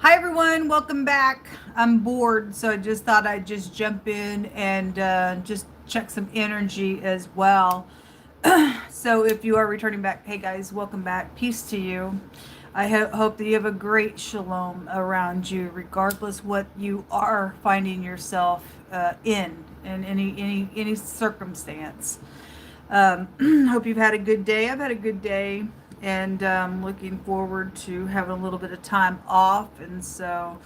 Hi everyone, welcome back. I'm bored, so I just thought I'd just jump in and just check some energy as well. So if you are returning back, hey guys, welcome back. Peace to you. I hope that you have a great shalom around you, regardless what you are finding yourself in any circumstance. Hope you've had a good day. I've had a good day, and looking forward to having a little bit of time off. And so,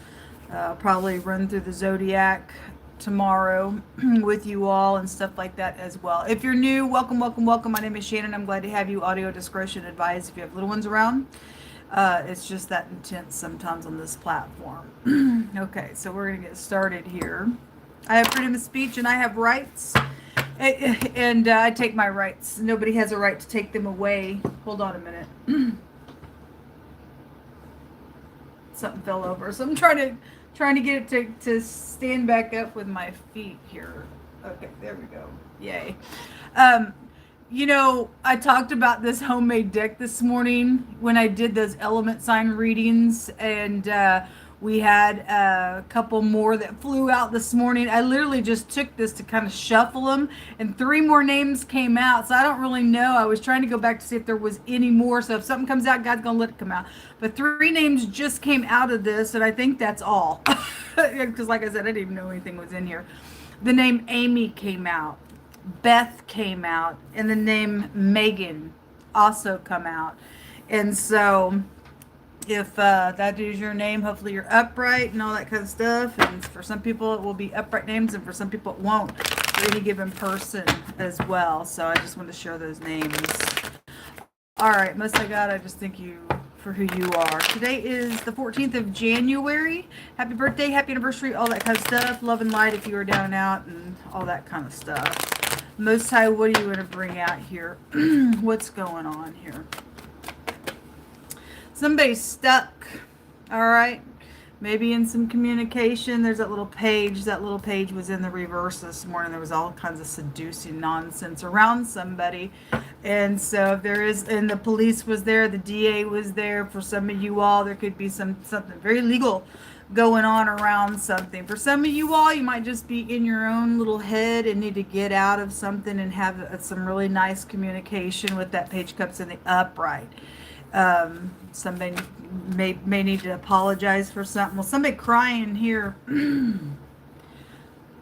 probably run through the zodiac tomorrow with you all and stuff like that as well. If you're new, welcome, welcome, welcome. My name is Shannon. I'm glad to have you. Audio discretion advised if you have little ones around. It's just that intense sometimes on this platform. Okay, so we're going to get started here. I have freedom of speech and I have rights. And I take my rights. Nobody has a right to take them away. Hold on a minute. Something fell over. So I'm trying to get it to stand back up with my feet here. Okay, there we go. Yay. I talked about this homemade deck this morning when I did those element sign readings, and we had a couple more that flew out this morning. I literally just took this to kind of shuffle them, and 3 more names came out. So I don't really know. I was trying to go back to see if there was any more. So if something comes out, God's going to let it come out. But 3 names just came out of this, and I think that's all. Because like I said, I didn't even know anything was in here. The name Amy came out. Beth came out, and the name Megan also come out. And so if that is your name, hopefully you're upright and all that kind of stuff. And for some people it will be upright names, and for some people it won't, for any given person as well. So I just wanted to share those names. All right, most I got, I just thank you for who you are. Today is the 14th of January. Happy birthday, happy anniversary, all that kind of stuff. Love and light if you are down and out, and all that kind of stuff. Most High, what are you going to bring out here? What's going on here? Somebody's stuck, all right? Maybe in some communication. There's that little page. That little page was in the reverse this morning. There was all kinds of seducing nonsense around somebody. And so if there is, and the police was there, the DA was there. For some of you all, there could be something very legal going on around something. For some of you all, you might just be in your own little head and need to get out of something and have some really nice communication with that Page of Cups in the upright. Somebody may need to apologize for something. Well, somebody crying here.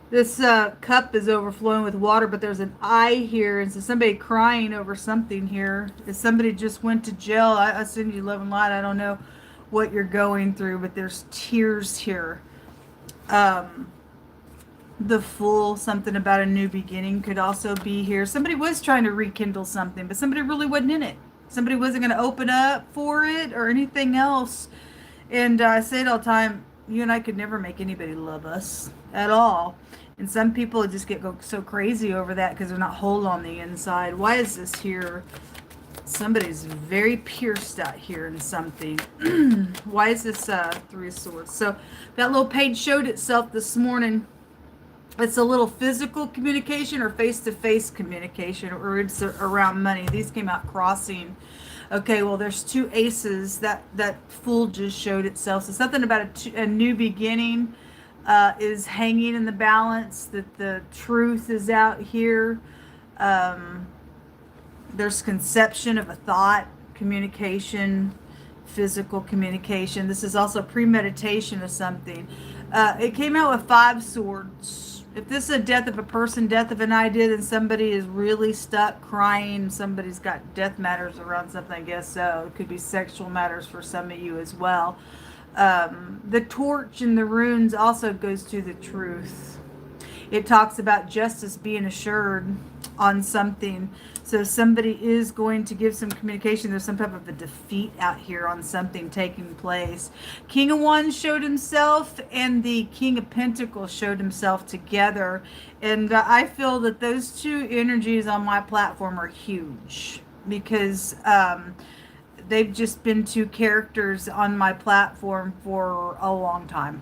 This cup is overflowing with water, but there's an eye here, and so somebody crying over something here. If somebody just went to jail, I send you love and light. I don't know what you're going through, but there's tears here. The Fool, something about a new beginning, could also be here. Somebody was trying to rekindle something, but somebody really wasn't in it. Somebody wasn't going to open up for it or anything else. And I say it all the time, you and I could never make anybody love us at all. And some people just go so crazy over that because they're not whole on the inside. Why is this here? Somebody's very pierced out here in something. Why is this 3 of Swords? So that little page showed itself this morning. It's a little physical communication or face-to-face communication, or it's around money. These came out crossing. Okay, well, there's 2 aces. That Fool just showed itself. So something about a new beginning is hanging in the balance, that the truth is out here. There's conception of a thought, communication, physical communication. This is also premeditation of something. It came out with 5 swords. If this is a death of a person, death of an idea, then somebody is really stuck crying. Somebody's got death matters around something, I guess so. It could be sexual matters for some of you as well. The torch and the runes also goes to the truth. It talks about justice being assured on something. So somebody is going to give some communication. There's some type of a defeat out here on something taking place. King of Wands showed himself, and the King of Pentacles showed himself together. And I feel that those 2 energies on my platform are huge, because they've just been 2 characters on my platform for a long time,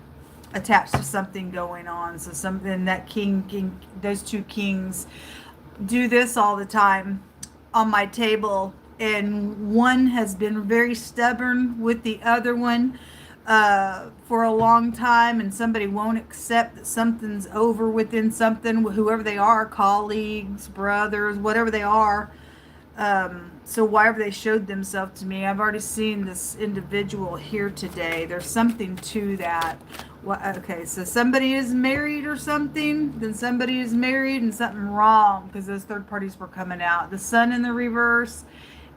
attached to something going on. So something that king, those 2 kings do this all the time on my table, and one has been very stubborn with the other one. for a long time, and somebody won't accept that something's over within something, whoever they are, colleagues, brothers, whatever they are. So why have they showed themselves to me? I've already seen this individual here today. There's something to that. Okay, so somebody is married or something, then somebody is married and something wrong, because those third parties were coming out. The sun in the reverse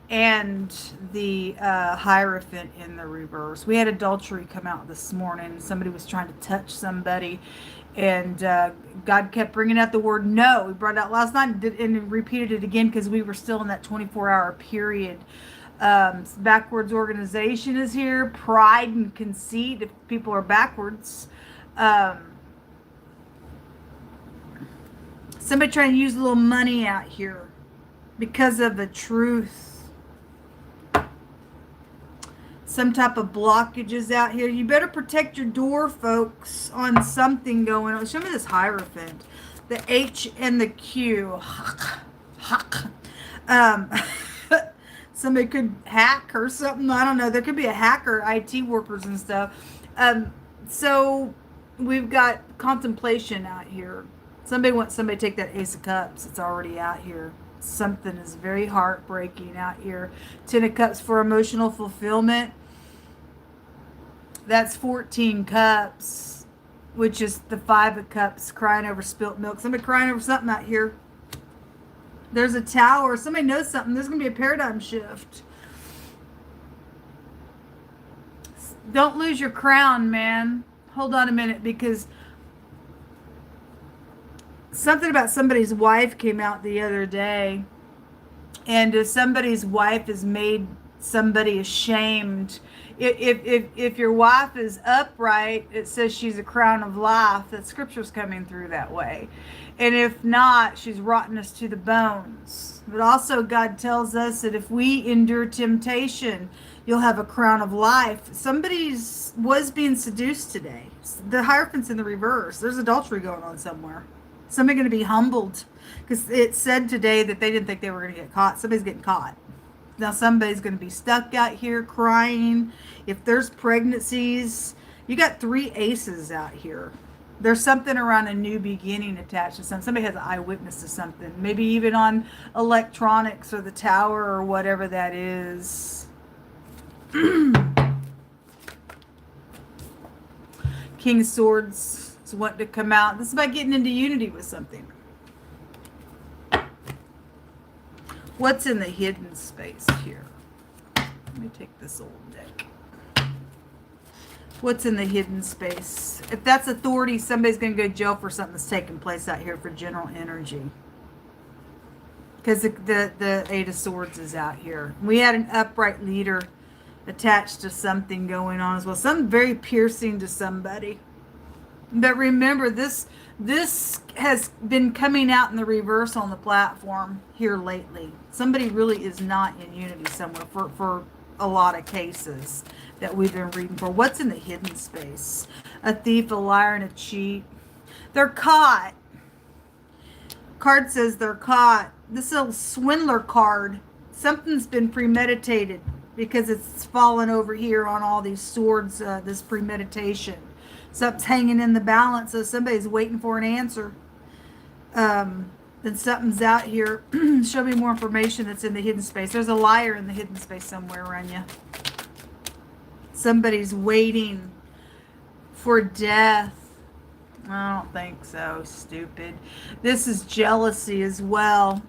and the Hierophant in the reverse. We had adultery come out this morning. Somebody was trying to touch somebody, and God kept bringing out the word no. We brought it out last night and repeated it again because we were still in that 24-hour period. Backwards organization is here. Pride and conceit, if people are backwards. Somebody trying to use a little money out here because of the truth. Some type of blockages out here. You better protect your door, folks, on something going on. Show me this Hierophant. The H and the Q. Somebody could hack or something. I don't know. There could be a hacker, IT workers and stuff. So we've got contemplation out here. Somebody wants somebody to take that Ace of Cups. It's already out here. Something is very heartbreaking out here. 10 of Cups for emotional fulfillment. That's 14 cups, which is the 5 of Cups, crying over spilt milk. Somebody crying over something out here. There's a Tower. Somebody knows something. There's going to be a paradigm shift. Don't lose your crown, man. Hold on a minute, because something about somebody's wife came out the other day. And if somebody's wife has made somebody ashamed, if your wife is upright, it says she's a crown of life. That scripture's coming through that way. And if not, she's rottenness to the bones. But also God tells us that if we endure temptation, you'll have a crown of life. Somebody's was being seduced today. The Hierophant's in the reverse. There's adultery going on somewhere. Somebody going to be humbled, because it said today that they didn't think they were going to get caught. Somebody's getting caught. Now somebody's going to be stuck out here crying. If there's pregnancies, you got 3 aces out here. There's something around a new beginning attached to something. Somebody has an eyewitness to something. Maybe even on electronics or the Tower or whatever that is. King of Swords is wanting to come out. This is about getting into unity with something. What's in the hidden space here? Let me take this old deck. What's in the hidden space? If that's authority, somebody's going to go to jail for something that's taking place out here for general energy. Because the 8 of Swords is out here. We had an upright leader attached to something going on as well. Something very piercing to somebody. But remember, this has been coming out in the reverse on the platform here lately. Somebody really is not in unity somewhere for a lot of cases that we've been reading for. What's in the hidden space? A thief, a liar, and a cheat. They're caught. Card says they're caught. This is a swindler card. Something's been premeditated, because it's fallen over here on all these swords, this premeditation. Something's hanging in the balance, so somebody's waiting for an answer. Then something's out here. Show me more information that's in the hidden space. There's a liar in the hidden space somewhere around you. Somebody's waiting for death. I don't think so. Stupid. This is jealousy as well.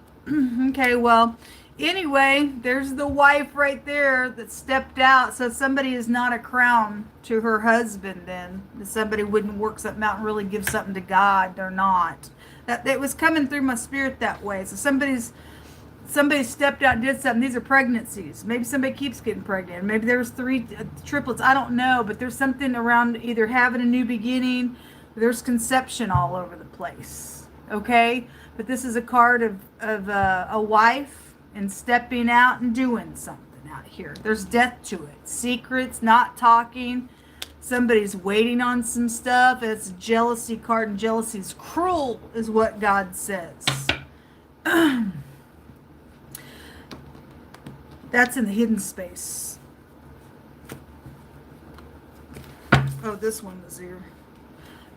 Okay, well, anyway, there's the wife right there that stepped out. So somebody is not a crown to her husband then. Somebody wouldn't work something out and really give something to God. They're not. It was coming through my spirit that way. So somebody stepped out and did something. These are pregnancies. Maybe somebody keeps getting pregnant. Maybe there was 3 triplets. I don't know. But there's something around either having a new beginning. There's conception all over the place. Okay? But this is a card of a wife and stepping out and doing something out here. There's death to it. Secrets, not talking. Somebody's waiting on some stuff. It's a jealousy card, and jealousy is cruel, is what God says. That's in the hidden space. Oh, this one was here.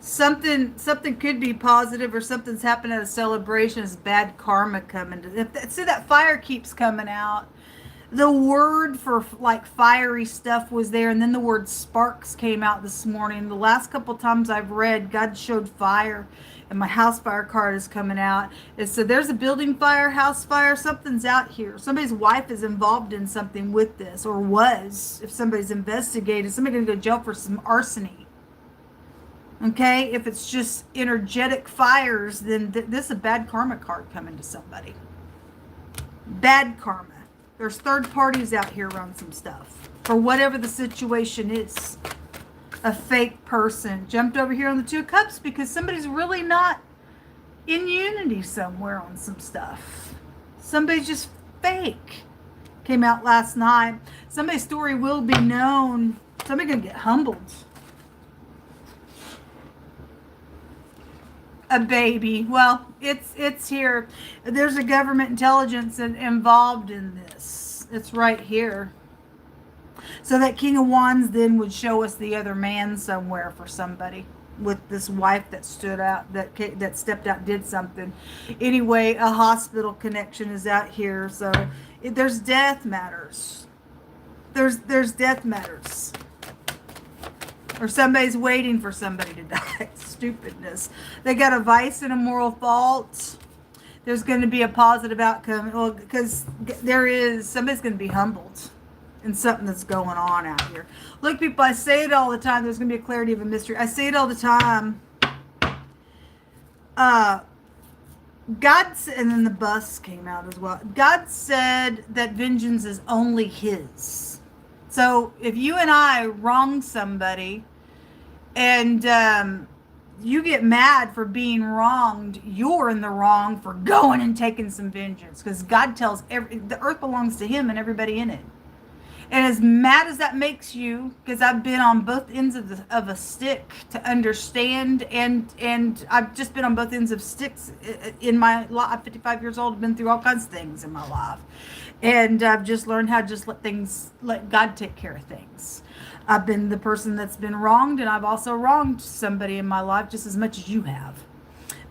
Something could be positive, or something's happened at a celebration. Is bad karma coming to. See, that fire keeps coming out. The word for like fiery stuff was there, and then the word sparks came out this morning. The last couple times I've read, God showed fire, and my house fire card is coming out. And so there's a building fire, house fire, something's out here. Somebody's wife is involved in something with this, or was. If somebody's investigated, somebody's going to go to jail for some arsony. Okay, if it's just energetic fires, then this is a bad karma card coming to somebody. Bad karma. There's third parties out here around some stuff. For whatever the situation is. A fake person jumped over here on the Two of Cups because somebody's really not in unity somewhere on some stuff. Somebody's just fake. Came out last night. Somebody's story will be known. Somebody's going to get humbled. A baby. Well, it's here. There's a government intelligence involved in this. It's right here. So that King of Wands then would show us the other man somewhere for somebody with this wife that stood out, that stepped out, did something. Anyway, a hospital connection is out here. So there's death matters. There's death matters. Or somebody's waiting for somebody to die. Stupidness. They got a vice and a moral fault. There's going to be a positive outcome. Well, because somebody's going to be humbled in something that's going on out here. Look, people, I say it all the time. There's going to be a clarity of a mystery. I say it all the time. God, and then the bus came out as well. God said that vengeance is only His. So if you and I wrong somebody, and you get mad for being wronged, you're in the wrong for going and taking some vengeance. Because God tells the earth belongs to Him and everybody in it. And as mad as that makes you, because I've been on both ends of a stick to understand, and I've just been on both ends of sticks in my life. I'm 55 years old. I've been through all kinds of things in my life. And I've just learned how to just let God take care of things. I've been the person that's been wronged, and I've also wronged somebody in my life just as much as you have.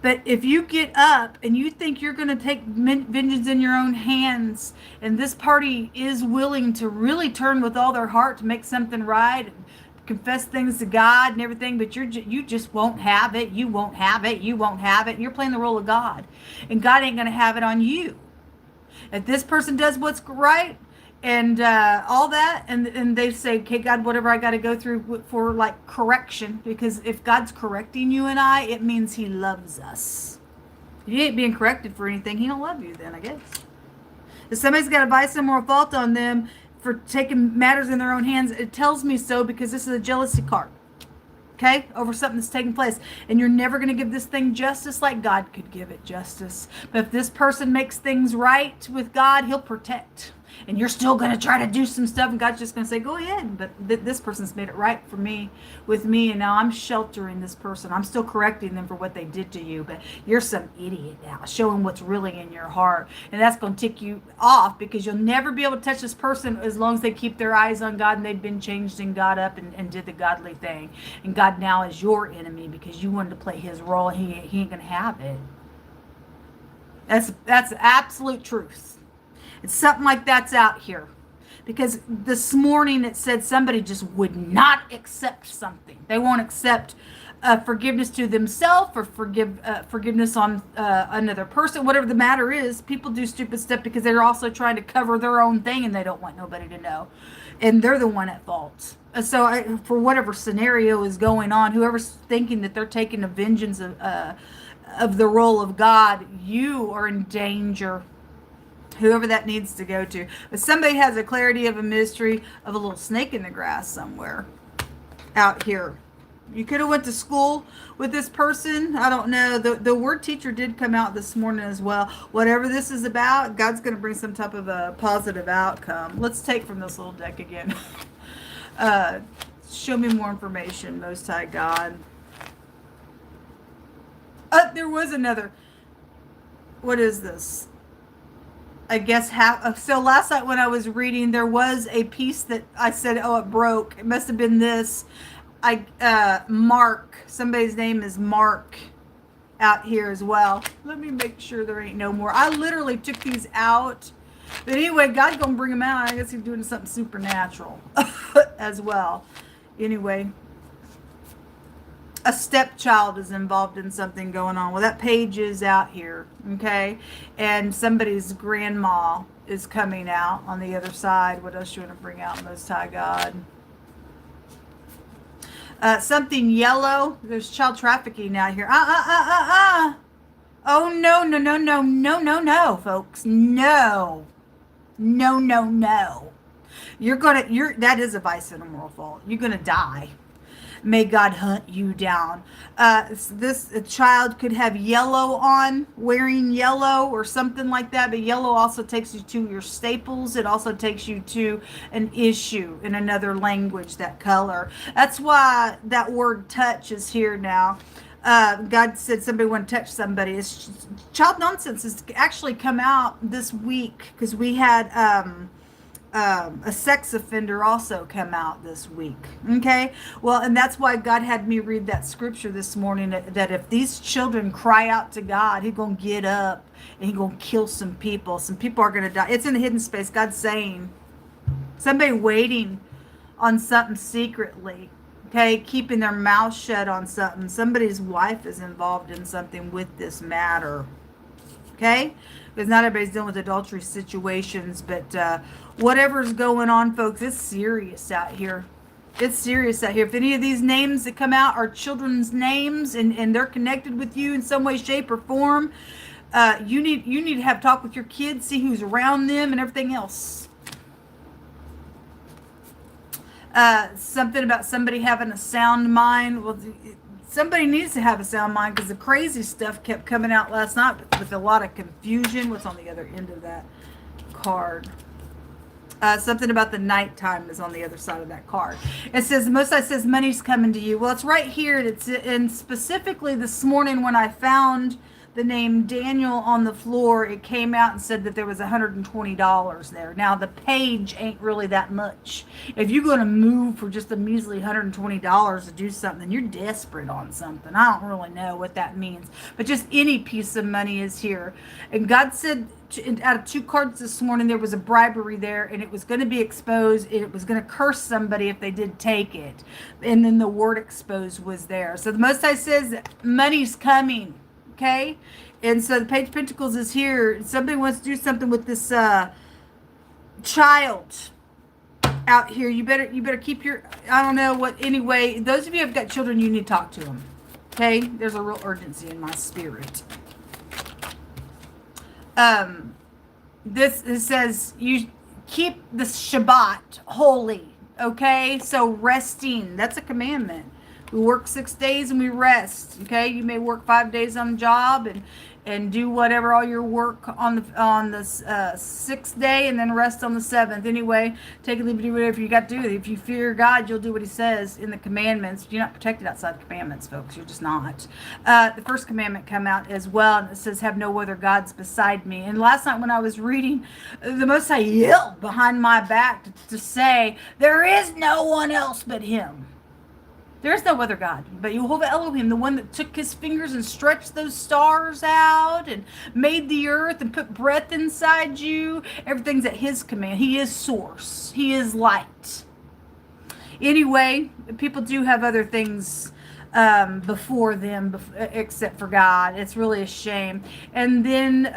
But if you get up and you think you're going to take vengeance in your own hands, and this party is willing to really turn with all their heart to make something right, and confess things to God and everything, but you just won't have it. You won't have it. You won't have it. And you're playing the role of God, and God ain't going to have it on you. If this person does what's right, and all that, and they say, okay, God, whatever I got to go through for like correction, because if God's correcting you and I, it means He loves us. If you ain't being corrected for anything, He don't love you then, I guess. If somebody's got a vice and moral fault on them for taking matters in their own hands, it tells me so, because this is a jealousy card. Okay, over something that's taking place. And you're never going to give this thing justice like God could give it justice. But if this person makes things right with God, He'll protect. And you're still going to try to do some stuff, and God's just going to say, go ahead. But this person's made it right for me, with me, and now I'm sheltering this person. I'm still correcting them for what they did to you, but you're some idiot now, showing what's really in your heart. And that's going to tick you off, because you'll never be able to touch this person as long as they keep their eyes on God and they've been changed and got up and did the godly thing. And God now is your enemy because you wanted to play His role, and he ain't going to have it. That's absolute truth. It's something like that's out here. Because this morning it said somebody just would not accept something. They won't accept forgiveness to themselves, or forgiveness on another person. Whatever the matter is, people do stupid stuff because they're also trying to cover their own thing, and they don't want nobody to know. And they're the one at fault. So for whatever scenario is going on, whoever's thinking that they're taking a vengeance of the role of God, you are in danger. Whoever that needs to go to. But somebody has a clarity of a mystery of a little snake in the grass somewhere out here. You could have went to school with this person. I don't know. The word teacher did come out this morning as well. Whatever this is about, God's going to bring some type of a positive outcome. Let's take from this little deck again. Show me more information, Most High God. There was another. What is this? I guess so last night when I was reading, there was a piece that I said, oh, it broke. It must have been this. Mark. Somebody's name is Mark out here as well. Let me make sure there ain't no more. I literally took these out. But anyway, God's going to bring them out. I guess he's doing something supernatural as well. Anyway, a stepchild is involved in something going on. Well, that page is out here, okay? And somebody's grandma is coming out on the other side. What else you want to bring out, Most High God? Something yellow. There's child trafficking out here. Oh, no, folks. No. No. That is a vice and a moral fault. You're gonna die. May God hunt you down. This child could have yellow on, wearing yellow or something like that, but yellow also takes you to your staples. It also takes you to an issue in another language, that color. That's why that word touch is here now. God said somebody want to touch somebody. It's child nonsense has actually come out this week because we had a sex offender also come out this week. Okay, well, and that's why God had me read that scripture this morning, that if these children cry out to God, he's gonna get up and he's gonna kill some people. Some people are gonna die. It's in the hidden space. God's saying somebody waiting on something secretly, okay, keeping their mouth shut on something. Somebody's wife is involved in something with this matter, okay, because not everybody's dealing with adultery situations, but whatever's going on, folks, it's serious out here. It's serious out here. If any of these names that come out are children's names and they're connected with you in some way, shape, or form, you need to have talk with your kids, see who's around them and everything else. Something about somebody having a sound mind. Well, somebody needs to have a sound mind because the crazy stuff kept coming out last night with a lot of confusion. What's on the other end of that card? Something about the nighttime is on the other side of that card. It says, the Most High says, money's coming to you. Well, it's right here. And specifically this morning when I found the name Daniel on the floor, it came out and said that there was $120 there. Now, the page ain't really that much. If you're going to move for just a measly $120 to do something, you're desperate on something. I don't really know what that means. But just any piece of money is here. And God said, out of 2 cards this morning, there was a bribery there, and it was going to be exposed. It was going to curse somebody if they did take it. And then the word exposed was there. So the Most High says money's coming. Okay, and so the Page of Pentacles is here. Somebody wants to do something with this child out here. You better keep your, I don't know what, anyway, those of you who have got children, you need to talk to them. Okay, there's a real urgency in my spirit. This, it says you keep the Shabbat holy. Okay, so resting, that's a commandment. We work 6 days and we rest. Okay, you may work 5 days on the job and do whatever, all your work on the 6th day, and then rest on the 7th. Anyway, take a leave, do whatever you got to do. If you fear God, you'll do what He says in the commandments. You're not protected outside the commandments, folks. You're just not. The first commandment come out as well, and it says, "Have no other gods beside me." And last night when I was reading, the Most High yelled behind my back to say, "There is no one else but Him." There's no other God but Yehovah Elohim, the one that took his fingers and stretched those stars out and made the earth and put breath inside you. Everything's at his command. He is source. He is light. Anyway, people do have other things before them except for God. It's really a shame. And then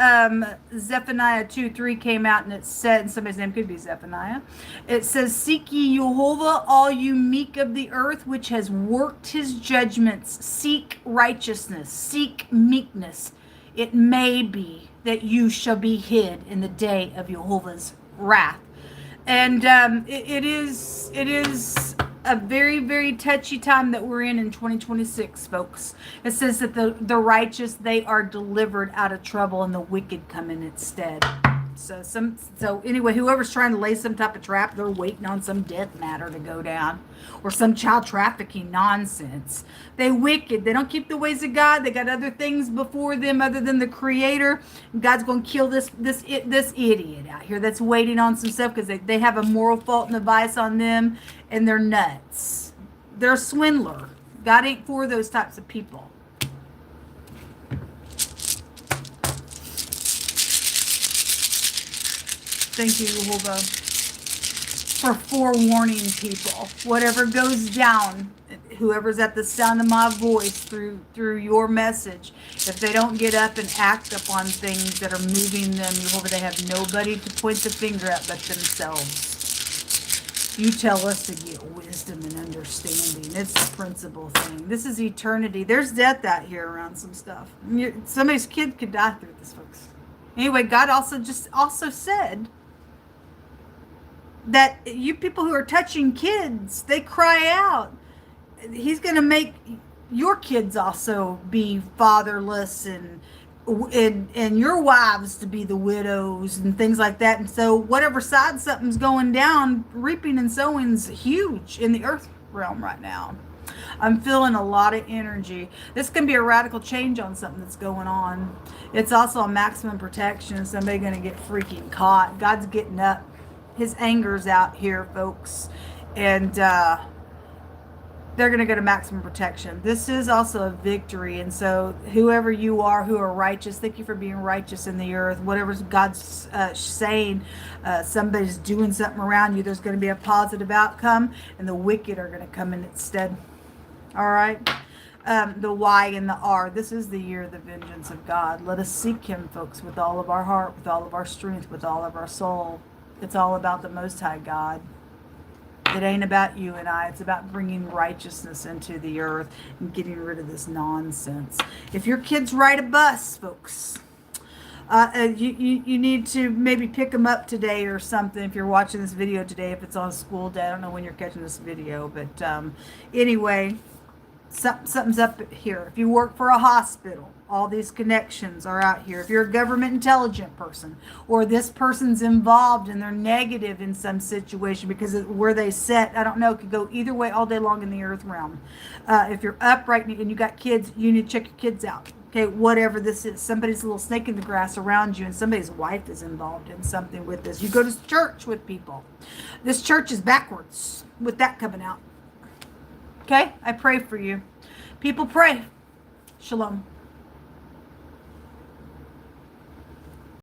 Zephaniah 2:3 came out, and it said, and somebody's name could be Zephaniah, it says, "Seek ye Jehovah, all you meek of the earth, which has worked his judgments. Seek righteousness, seek meekness. It may be that you shall be hid in the day of Jehovah's wrath." And it is a very, very touchy time that we're in 2026, folks. It says that the righteous, they are delivered out of trouble, and the wicked come in its stead. So anyway, whoever's trying to lay some type of trap, they're waiting on some death matter to go down, or some child trafficking nonsense. They wicked. They don't keep the ways of God. They got other things before them other than the Creator. God's going to kill this idiot out here that's waiting on some stuff because they have a moral fault and a vice on them, and they're nuts. they're a swindler. God ain't for those types of people. Thank you, Jehovah, for forewarning people. Whatever goes down, whoever's at the sound of my voice through your message, if they don't get up and act upon things that are moving them, Jehovah, they have nobody to point the finger at but themselves. You tell us to get wisdom and understanding. It's the principal thing. This is eternity. There's death out here around some stuff. Somebody's kid could die through this, folks. Anyway, God also said that you people who are touching kids, they cry out. He's going to make your kids also be fatherless and your wives to be the widows and things like that. And so whatever side something's going down, reaping and sowing's huge in the earth realm right now. I'm feeling a lot of energy. This can be a radical change on something that's going on. It's also a maximum protection. Somebody going to get freaking caught. God's getting up. His anger's out here, folks. And they're going to go to maximum protection. This is also a victory. And so whoever you are who are righteous, thank you for being righteous in the earth. Whatever God's saying, somebody's doing something around you, there's going to be a positive outcome, and the wicked are going to come in its stead. All right? The Y and the R. This is the year of the vengeance of God. Let us seek him, folks, with all of our heart, with all of our strength, with all of our soul. It's all about the Most High God. It ain't about you and I. It's about bringing righteousness into the earth and getting rid of this nonsense. If your kids ride a bus, folks, you need to maybe pick them up today or something. If you're watching this video today, if it's on a school day, I don't know when you're catching this video, but anyway, something's up here. If you work for a hospital, all these connections are out here. If you're a government intelligent person, or this person's involved and they're negative in some situation because of where they sit, I don't know, it could go either way all day long in the earth realm. If you're upright and you got kids, you need to check your kids out. Okay, whatever this is, somebody's a little snake in the grass around you, and somebody's wife is involved in something with this. You go to church with people. This church is backwards with that coming out. Okay, I pray for you. People pray. Shalom.